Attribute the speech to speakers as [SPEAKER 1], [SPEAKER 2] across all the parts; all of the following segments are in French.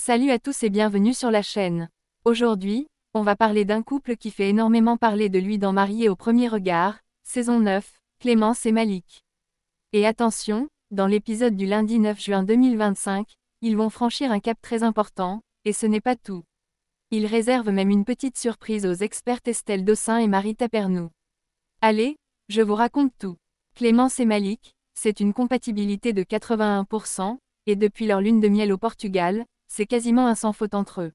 [SPEAKER 1] Salut à tous et bienvenue sur la chaîne. Aujourd'hui, on va parler d'un couple qui fait énormément parler de lui dans Mariés au premier regard, saison 9, Clémence et Malik. Et attention, dans l'épisode du lundi 9 juin 2025, ils vont franchir un cap très important, et ce n'est pas tout. Ils réservent même une petite surprise aux expertes Estelle Dossin et Marie Tapernou. Allez, je vous raconte tout. Clémence et Malik, c'est une compatibilité de 81%, et depuis leur lune de miel au Portugal, c'est quasiment un sans faute entre eux.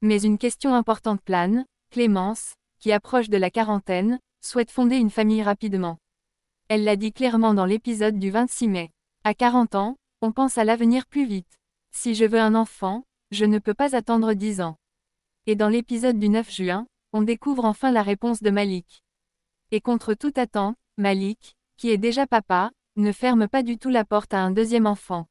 [SPEAKER 1] Mais une question importante plane, Clémence, qui approche de la quarantaine, souhaite fonder une famille rapidement. Elle l'a dit clairement dans l'épisode du 26 mai. À 40 ans, on pense à l'avenir plus vite. Si je veux un enfant, je ne peux pas attendre 10 ans. Et dans l'épisode du 9 juin, on découvre enfin la réponse de Malik. Et contre toute attente, Malik, qui est déjà papa, ne ferme pas du tout la porte à un deuxième enfant.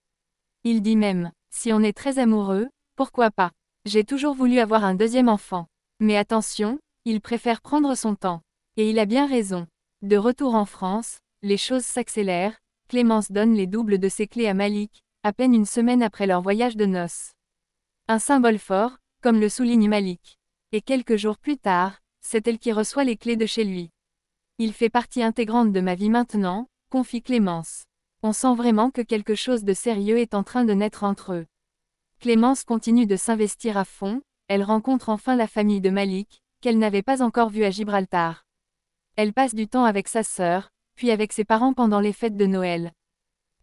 [SPEAKER 1] Il dit même, si on est très amoureux, pourquoi pas? J'ai toujours voulu avoir un deuxième enfant. Mais attention, il préfère prendre son temps. Et il a bien raison. De retour en France, les choses s'accélèrent, Clémence donne les doubles de ses clés à Malik, à peine une semaine après leur voyage de noces. Un symbole fort, comme le souligne Malik. Et quelques jours plus tard, c'est elle qui reçoit les clés de chez lui. Il fait partie intégrante de ma vie maintenant, confie Clémence. On sent vraiment que quelque chose de sérieux est en train de naître entre eux. Clémence continue de s'investir à fond, elle rencontre enfin la famille de Malik, qu'elle n'avait pas encore vue à Gibraltar. Elle passe du temps avec sa sœur, puis avec ses parents pendant les fêtes de Noël.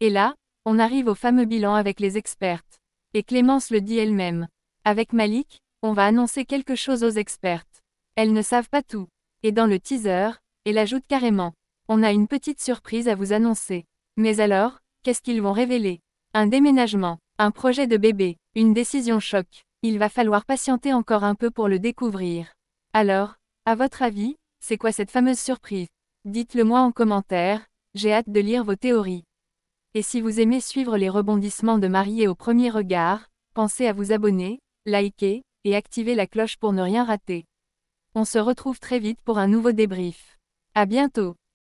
[SPEAKER 1] Et là, on arrive au fameux bilan avec les expertes. Et Clémence le dit elle-même. Avec Malik, on va annoncer quelque chose aux expertes. Elles ne savent pas tout. Et dans le teaser, elle ajoute carrément. On a une petite surprise à vous annoncer. Mais alors, qu'est-ce qu'ils vont révéler? Un déménagement, un projet de bébé, une décision choc. Il va falloir patienter encore un peu pour le découvrir. Alors, à votre avis, c'est quoi cette fameuse surprise? Dites-le moi en commentaire, j'ai hâte de lire vos théories. Et si vous aimez suivre les rebondissements de Mariés au premier regard, pensez à vous abonner, liker, et activer la cloche pour ne rien rater. On se retrouve très vite pour un nouveau débrief. À bientôt!